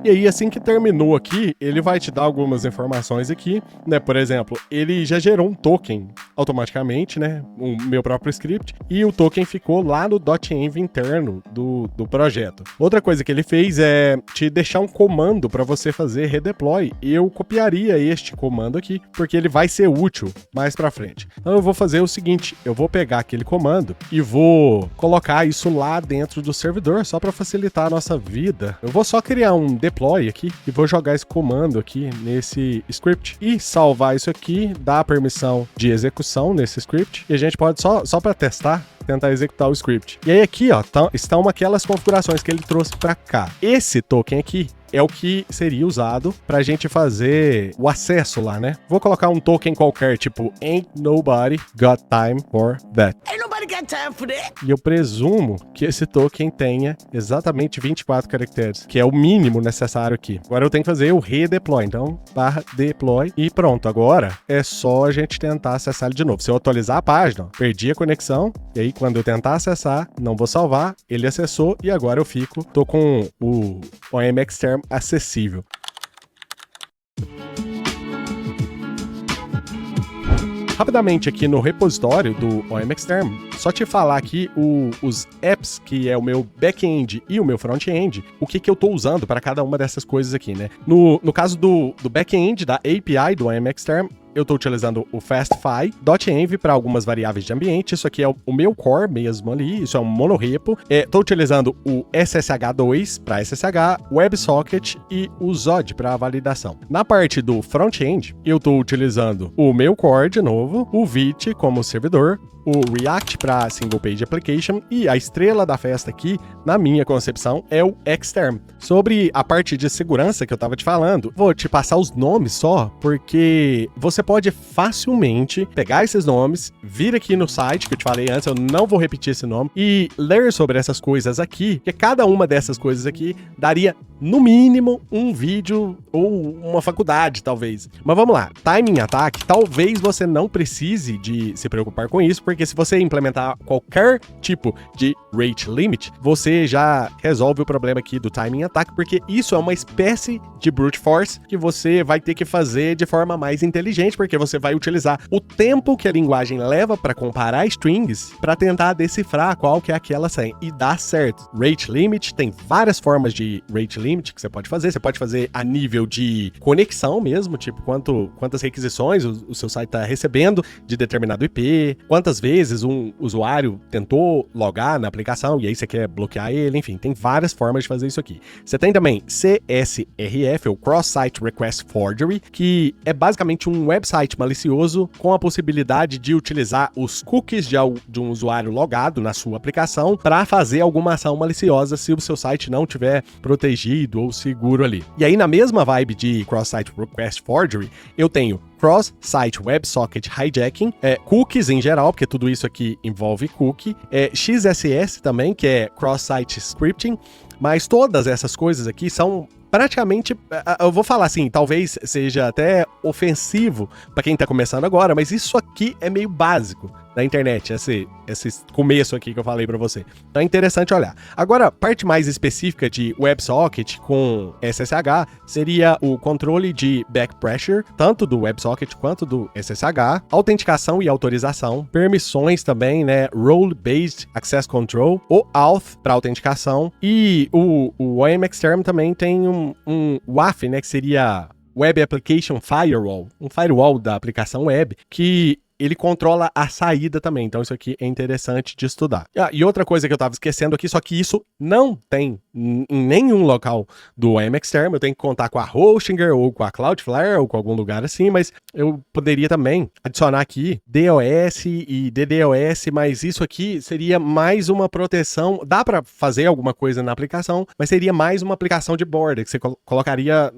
E aí, assim que terminou aqui, ele vai te dar algumas informações aqui, né? Por exemplo, ele já gerou um token automaticamente, né, o meu próprio script, e o token ficou lá no .env interno do projeto. Outra coisa que ele fez é te deixar um comando para você fazer redeploy, e eu copiaria este comando aqui, porque ele vai ser útil mais para frente. Então eu vou fazer o seguinte, eu vou pegar aquele comando e vou colocar isso lá dentro do servidor, só para facilitar a nossa vida. Eu vou só criar um deploy aqui e vou jogar esse comando aqui nesse script e salvar isso aqui, dar a permissão de execução nesse script, e a gente pode só para testar, tentar executar o script. E aí aqui, ó, estão aquelas configurações que ele trouxe para cá. Esse token aqui é o que seria usado pra gente fazer o acesso lá, né? Vou colocar um token qualquer, tipo Ain't Nobody Got Time for That. Ain't nobody got time for that. E eu presumo que esse token tenha exatamente 24 caracteres, que é o mínimo necessário aqui. Agora eu tenho que fazer o redeploy, então /deploy e pronto. Agora é só a gente tentar acessar ele de novo. Se eu atualizar a página, ó, perdi a conexão, e aí quando eu tentar acessar, não vou salvar, ele acessou e agora eu tô com o OM Exterm acessível. Rapidamente aqui no repositório do OM Exterm, só te falar aqui os apps, que é o meu back-end e o meu front-end, o que eu tô usando para cada uma dessas coisas aqui, né? No caso do back-end, da API do OM Exterm, eu estou utilizando o FastFi.env para algumas variáveis de ambiente. Isso aqui é o meu core mesmo ali, isso é um monorepo. Estou utilizando o SSH2 para SSH, WebSocket e o Zod para validação. Na parte do front-end, eu estou utilizando o meu core de novo, o Vite como servidor, o React para Single Page Application e a estrela da festa aqui, na minha concepção, é o Exterm. Sobre a parte de segurança que eu estava te falando, vou te passar os nomes só, porque você pode facilmente pegar esses nomes, vir aqui no site que eu te falei antes, eu não vou repetir esse nome, e ler sobre essas coisas aqui, porque cada uma dessas coisas aqui daria, no mínimo, um vídeo ou uma faculdade, talvez. Mas vamos lá, timing attack, talvez você não precise de se preocupar com isso, porque se você implementar qualquer tipo de rate limit, você já resolve o problema aqui do timing attack, porque isso é uma espécie de brute force que você vai ter que fazer de forma mais inteligente, porque você vai utilizar o tempo que a linguagem leva para comparar strings para tentar decifrar qual que é aquela senha, e dá certo. Rate limit, tem várias formas de rate limit que você pode fazer a nível de conexão mesmo, tipo quantas requisições o seu site está recebendo de determinado IP, quantas vezes um usuário tentou logar na aplicação e aí você quer bloquear ele, enfim, tem várias formas de fazer isso aqui. Você tem também CSRF, ou Cross-Site Request Forgery, que é basicamente um website malicioso com a possibilidade de utilizar os cookies de um usuário logado na sua aplicação para fazer alguma ação maliciosa se o seu site não tiver protegido ou seguro ali. E aí, na mesma vibe de Cross-Site Request Forgery, eu tenho Cross-Site WebSocket Hijacking, cookies em geral, porque tudo isso aqui envolve cookie, XSS também, que é Cross-Site Scripting, mas todas essas coisas aqui são praticamente, eu vou falar assim, talvez seja até ofensivo para quem tá começando agora, mas isso aqui é meio básico da internet, esse começo aqui que eu falei para você. Então é interessante olhar. Agora, a parte mais específica de WebSocket com SSH seria o controle de back pressure, tanto do WebSocket quanto do SSH, autenticação e autorização, permissões também, né, Role-Based Access Control, o Auth para autenticação, e o OM Exterm também tem um WAF, né, que seria Web Application Firewall, um firewall da aplicação web, que ele controla a saída também, então isso aqui é interessante de estudar. E outra coisa que eu estava esquecendo aqui, só que isso não tem em nenhum local do OM Exterm, eu tenho que contar com a Hostinger, ou com a Cloudflare, ou com algum lugar assim, mas eu poderia também adicionar aqui DOS e DDoS, mas isso aqui seria mais uma proteção, dá para fazer alguma coisa na aplicação, mas seria mais uma aplicação de borda, que você colocaria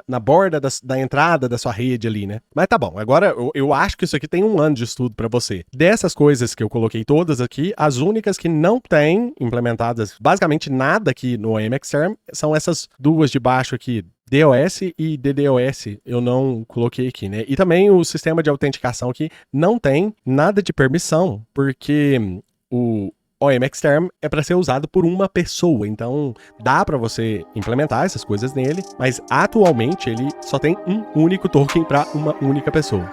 na borda da entrada da sua rede ali, né? Mas tá bom, agora eu acho que isso aqui tem um ano de estudo para você. Dessas coisas que eu coloquei todas aqui, as únicas que não tem implementadas basicamente nada aqui no OM Exterm são essas duas de baixo aqui, DOS e DDoS, eu não coloquei aqui, né? E também o sistema de autenticação aqui não tem nada de permissão, porque o OM Exterm é para ser usado por uma pessoa, então dá para você implementar essas coisas nele, mas atualmente ele só tem um único token para uma única pessoa.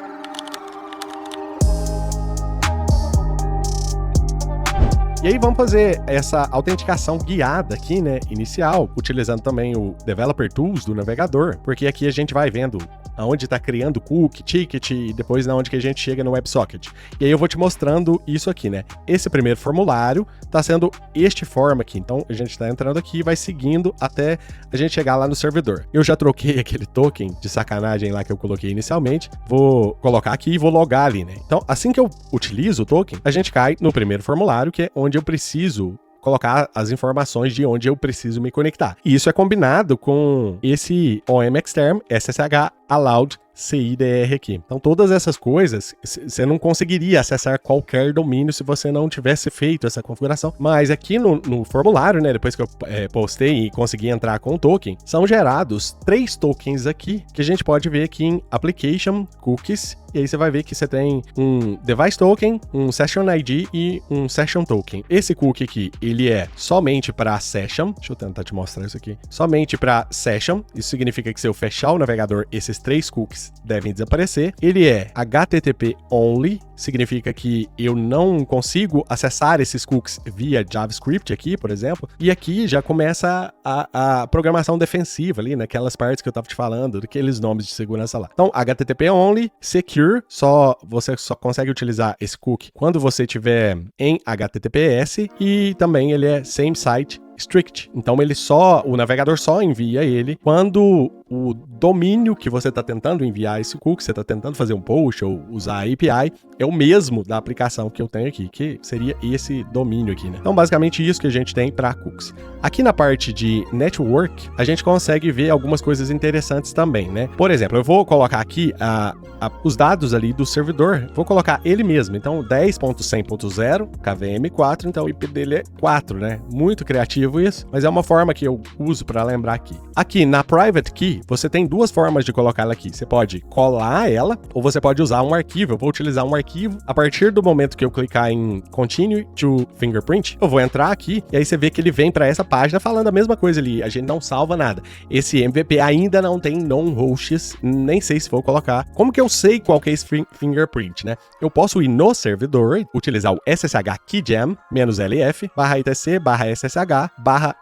E aí vamos fazer essa autenticação guiada aqui, né, inicial, utilizando também o Developer Tools do navegador, porque aqui a gente vai vendo aonde está criando cookie, ticket e depois na onde que a gente chega no WebSocket. E aí eu vou te mostrando isso aqui, né? Esse primeiro formulário está sendo este form aqui. Então a gente está entrando aqui e vai seguindo até a gente chegar lá no servidor. Eu já troquei aquele token de sacanagem lá que eu coloquei inicialmente. Vou colocar aqui e vou logar ali, né? Então assim que eu utilizo o token, a gente cai no primeiro formulário, que é onde eu preciso colocar as informações de onde eu preciso me conectar. E isso é combinado com esse OM_XTERM SSH allowed CIDR aqui. Então todas essas coisas, você não conseguiria acessar qualquer domínio se você não tivesse feito essa configuração. Mas aqui no formulário, né, depois que eu postei e consegui entrar com o token, são gerados 3 tokens aqui, que a gente pode ver aqui em Application, Cookies, e aí você vai ver que você tem um Device Token, um Session ID e um Session Token. Esse cookie aqui, ele é somente para Session. Deixa eu tentar te mostrar isso aqui. Somente para Session. Isso significa que se eu fechar o navegador, esses 3 cookies devem desaparecer. Ele é HTTP only, significa que eu não consigo acessar esses cookies via JavaScript aqui, por exemplo. E aqui já começa a programação defensiva ali, naquelas partes que eu estava te falando, daqueles nomes de segurança lá. Então, HTTP only, secure, você só consegue utilizar esse cookie quando você tiver em HTTPS, e também ele é same site strict. Então o navegador só envia ele quando o domínio que você está tentando enviar esse cookie, você está tentando fazer um post ou usar a API, é o mesmo da aplicação que eu tenho aqui, que seria esse domínio aqui, né? Então basicamente isso que a gente tem para cookies. Aqui na parte de network, a gente consegue ver algumas coisas interessantes também, né? Por exemplo, eu vou colocar aqui os dados ali do servidor, vou colocar ele mesmo. Então 10.100.0 KVM4, então o IP dele é 4, né? Muito criativo isso, mas é uma forma que eu uso para lembrar aqui. Aqui na Private Key, você tem 2 formas de colocar ela aqui. Você pode colar ela, ou você pode usar um arquivo. Eu vou utilizar um arquivo. A partir do momento que eu clicar em Continue to Fingerprint, eu vou entrar aqui, e aí você vê que ele vem para essa página falando a mesma coisa ali. A gente não salva nada. Esse MVP ainda não tem non-hosts, nem sei se vou colocar. Como que eu sei qual que é esse fingerprint, né? Eu posso ir no servidor, utilizar o SSH Keygem -lf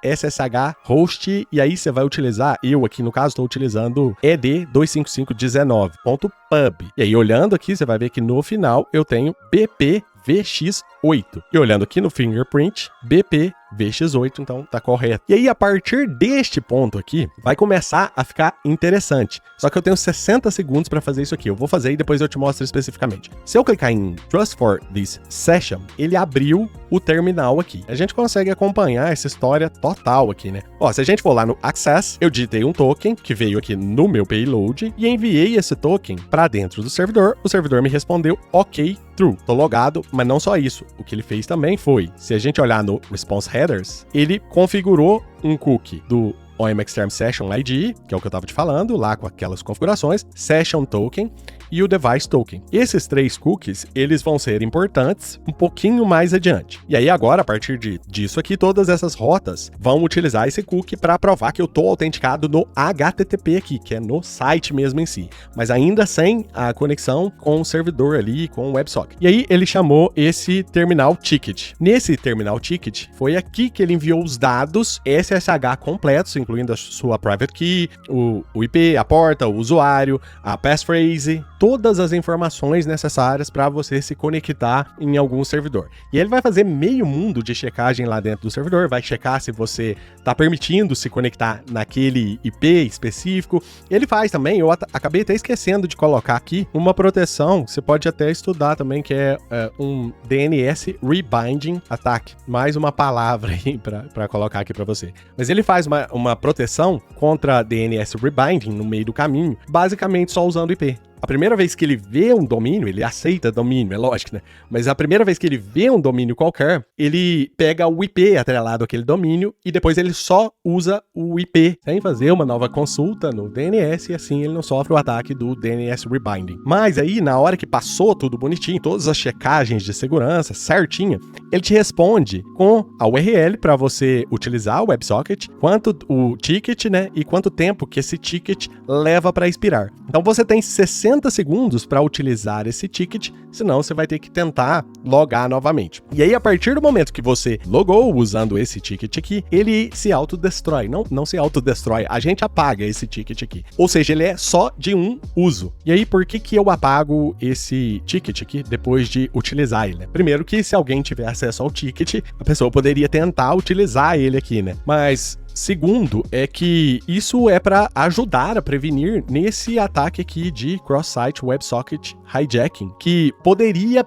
/SSH host, e aí você vai utilizar, eu aqui no caso estou utilizando ed25519.pub. E aí olhando aqui, você vai ver que no final eu tenho BPVX8. E olhando aqui no fingerprint, BPVX8, então tá correto. E aí a partir deste ponto aqui, vai começar a ficar interessante. Só que eu tenho 60 segundos para fazer isso aqui. Eu vou fazer e depois eu te mostro especificamente. Se eu clicar em Trust for this session, ele abriu o terminal aqui. A gente consegue acompanhar essa história total aqui, né? Ó, se a gente for lá no Access, eu digitei um token que veio aqui no meu payload e enviei esse token para dentro do servidor. O servidor me respondeu OK, true. Tô logado, mas não só isso. O que ele fez também foi, se a gente olhar no Response Headers, ele configurou um cookie do OM_XTERM Session ID, que é o que eu estava te falando, lá com aquelas configurações, Session Token e o Device Token. Esses 3 cookies, eles vão ser importantes um pouquinho mais adiante. E aí agora, a partir disso aqui, todas essas rotas vão utilizar esse cookie para provar que eu estou autenticado no HTTP aqui, que é no site mesmo em si, mas ainda sem a conexão com o servidor ali, com o WebSocket. E aí ele chamou esse terminal ticket. Nesse terminal ticket, foi aqui que ele enviou os dados SSH completos, incluindo a sua private key, o IP, a porta, o usuário, a passphrase, todas as informações necessárias para você se conectar em algum servidor. E ele vai fazer meio mundo de checagem lá dentro do servidor, vai checar se você está permitindo se conectar naquele IP específico. Ele faz também, eu acabei até esquecendo de colocar aqui, uma proteção, você pode até estudar também, que é um DNS Rebinding Attack. Mais uma palavra aí para colocar aqui para você. Mas ele faz uma proteção contra DNS Rebinding no meio do caminho, basicamente só usando IP. A primeira vez que ele vê um domínio, ele aceita domínio, é lógico, né? Mas a primeira vez que ele vê um domínio qualquer, ele pega o IP atrelado àquele domínio e depois ele só usa o IP sem fazer uma nova consulta no DNS, e assim ele não sofre o ataque do DNS Rebinding. Mas aí, na hora que passou tudo bonitinho, todas as checagens de segurança certinha, ele te responde com a URL para você utilizar o WebSocket, quanto o ticket, né? E quanto tempo que esse ticket leva para expirar. Então você tem 60 60 segundos para utilizar esse ticket, senão você vai ter que tentar logar novamente. E aí, a partir do momento que você logou usando esse ticket aqui, ele se autodestrói. Não se autodestrói, a gente apaga esse ticket aqui. Ou seja, ele é só de um uso. E aí, por que eu apago esse ticket aqui depois de utilizar ele? Primeiro que se alguém tiver acesso ao ticket, a pessoa poderia tentar utilizar ele aqui, né? Mas segundo, é que isso é para ajudar a prevenir nesse ataque aqui de cross-site WebSocket hijacking, que poderia,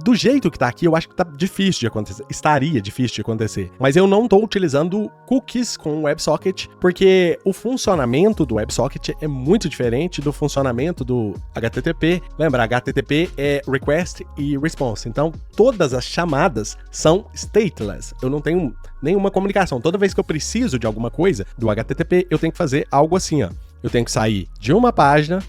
do jeito que tá aqui, eu acho que tá difícil de acontecer, estaria difícil de acontecer, mas eu não tô utilizando cookies com o WebSocket, porque o funcionamento do WebSocket é muito diferente do funcionamento do HTTP. Lembra, HTTP é request e response, então todas as chamadas são stateless, eu não tenho nenhuma comunicação. Toda vez que eu preciso de alguma coisa do HTTP, eu tenho que fazer algo assim, ó. Eu tenho que sair de uma página,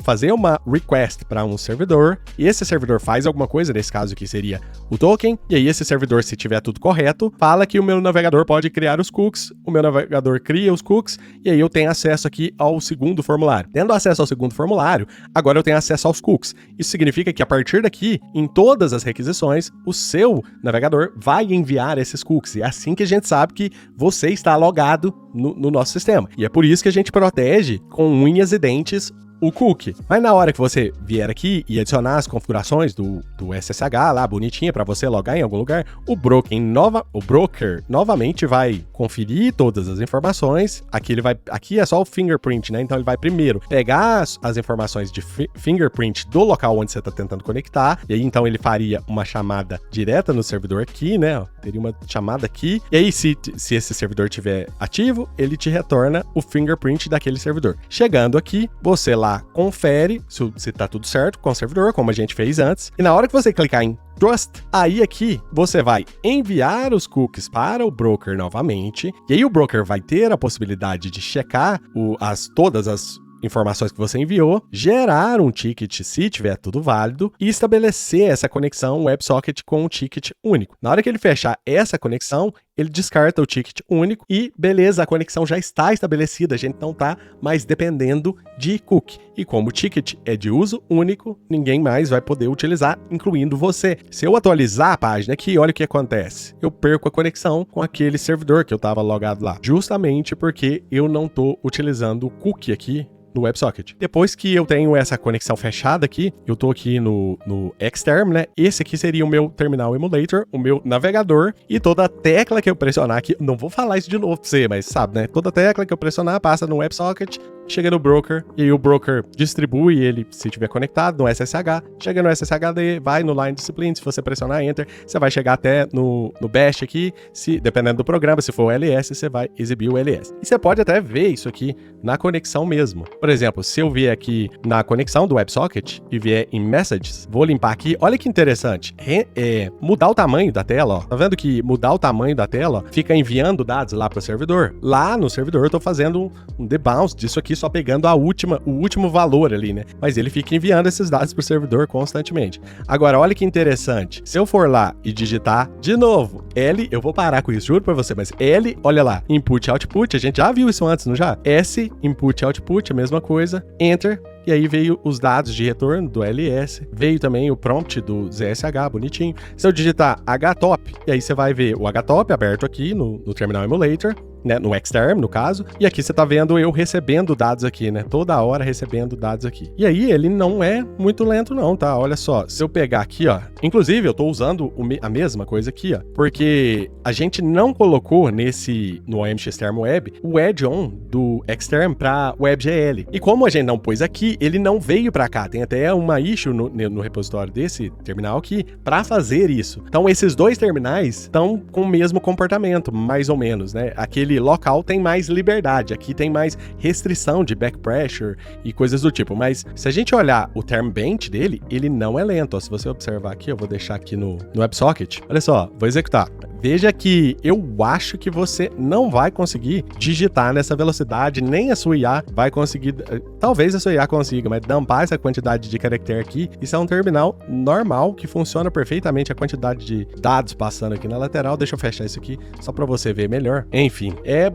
fazer uma request para um servidor, e esse servidor faz alguma coisa, nesse caso aqui seria o token, e aí esse servidor, se tiver tudo correto, fala que o meu navegador pode criar os cookies, o meu navegador cria os cookies, e aí eu tenho acesso aqui ao segundo formulário. Tendo acesso ao segundo formulário, agora eu tenho acesso aos cookies. Isso significa que a partir daqui, em todas as requisições, o seu navegador vai enviar esses cookies, e é assim que a gente sabe que você está logado no nosso sistema. E é por isso que a gente protege com unhas e dentes o cookie. Mas na hora que você vier aqui e adicionar as configurações do SSH lá, bonitinha, para você logar em algum lugar, o broker novamente vai conferir todas as informações. Aqui é só o fingerprint, né? Então ele vai primeiro pegar as informações de fingerprint do local onde você está tentando conectar, e aí então ele faria uma chamada direta no servidor aqui, né? Teria uma chamada aqui, e aí se esse servidor estiver ativo, ele te retorna o fingerprint daquele servidor. Chegando aqui, você lá confere se tá tudo certo com o servidor, como a gente fez antes, e na hora que você clicar em Trust, aí aqui você vai enviar os cookies para o broker novamente, e aí o broker vai ter a possibilidade de checar todas as informações que você enviou, gerar um ticket se tiver tudo válido e estabelecer essa conexão WebSocket com um ticket único. Na hora que ele fechar essa conexão, ele descarta o ticket único e beleza, a conexão já está estabelecida, a gente não está mais dependendo de cookie. E como o ticket é de uso único, ninguém mais vai poder utilizar, incluindo você. Se eu atualizar a página aqui, olha o que acontece. Eu perco a conexão com aquele servidor que eu estava logado lá, justamente porque eu não estou utilizando o cookie aqui no WebSocket. Depois que eu tenho essa conexão fechada aqui, eu tô aqui no Xterm, né? Esse aqui seria o meu Terminal Emulator, o meu navegador, e toda tecla que eu pressionar aqui, não vou falar isso de novo pra você, mas sabe, né? Toda tecla que eu pressionar passa no WebSocket, chega no broker, e aí o broker distribui ele, se tiver conectado, no SSH, chega no SSHD, vai no Line Discipline, se você pressionar Enter, você vai chegar até no Bash aqui, dependendo do programa, se for o LS, você vai exibir o LS. E você pode até ver isso aqui na conexão mesmo. Por exemplo, se eu vier aqui na conexão do WebSocket e vier em Messages, vou limpar aqui, olha que interessante, mudar o tamanho da tela, ó. Tá vendo que mudar o tamanho da tela fica enviando dados lá para o servidor? Lá no servidor eu tô fazendo um debounce disso aqui, só pegando o último valor ali, né? Mas ele fica enviando esses dados pro servidor constantemente. Agora, olha que interessante. Se eu for lá e digitar de novo L, eu vou parar com isso, juro pra você, mas L, olha lá, input, output, a gente já viu isso antes, não já? S, input, output, a mesma coisa, Enter, e aí veio os dados de retorno do LS, veio também o prompt do ZSH, bonitinho. Se eu digitar htop, e aí você vai ver o htop aberto aqui no Terminal Emulator, né, no Xterm, no caso, e aqui você tá vendo eu recebendo dados aqui, né, toda hora recebendo dados aqui. E aí ele não é muito lento não, tá? Olha só, se eu pegar aqui, ó, inclusive eu tô usando a mesma coisa aqui, ó, porque a gente não colocou no OMXterm Web o add-on do Xterm pra WebGL. E como a gente não pôs aqui, ele não veio pra cá. Tem até uma issue no repositório desse terminal aqui pra fazer isso. Então esses dois terminais estão com o mesmo comportamento, mais ou menos, né? Aquele local tem mais liberdade, aqui tem mais restrição de back pressure e coisas do tipo, mas se a gente olhar o term bench dele, ele não é lento, ó. Se você observar aqui, eu vou deixar aqui no WebSocket, olha só, vou executar. Veja que eu acho que você não vai conseguir digitar nessa velocidade, nem a sua IA vai conseguir, talvez a sua IA consiga, mas dumpar essa quantidade de caractere aqui, isso é um terminal normal que funciona perfeitamente, a quantidade de dados passando aqui na lateral. Deixa eu fechar isso aqui só para você ver melhor. Enfim, É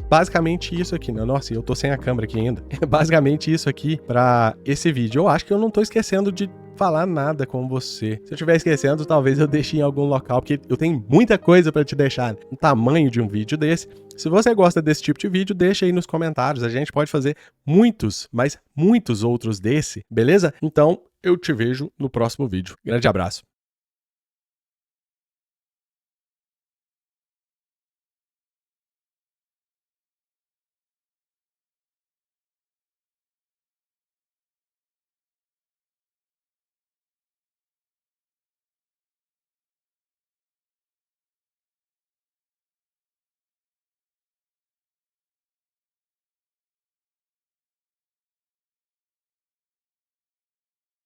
basicamente isso aqui, né? Nossa, eu tô sem a câmera aqui ainda. É basicamente isso aqui pra esse vídeo. Eu acho que eu não tô esquecendo de falar nada com você. Se eu estiver esquecendo, talvez eu deixe em algum local, porque eu tenho muita coisa pra te deixar no tamanho de um vídeo desse. Se você gosta desse tipo de vídeo, deixa aí nos comentários. A gente pode fazer muitos, mas muitos outros desse, beleza? Então, eu te vejo no próximo vídeo. Grande abraço.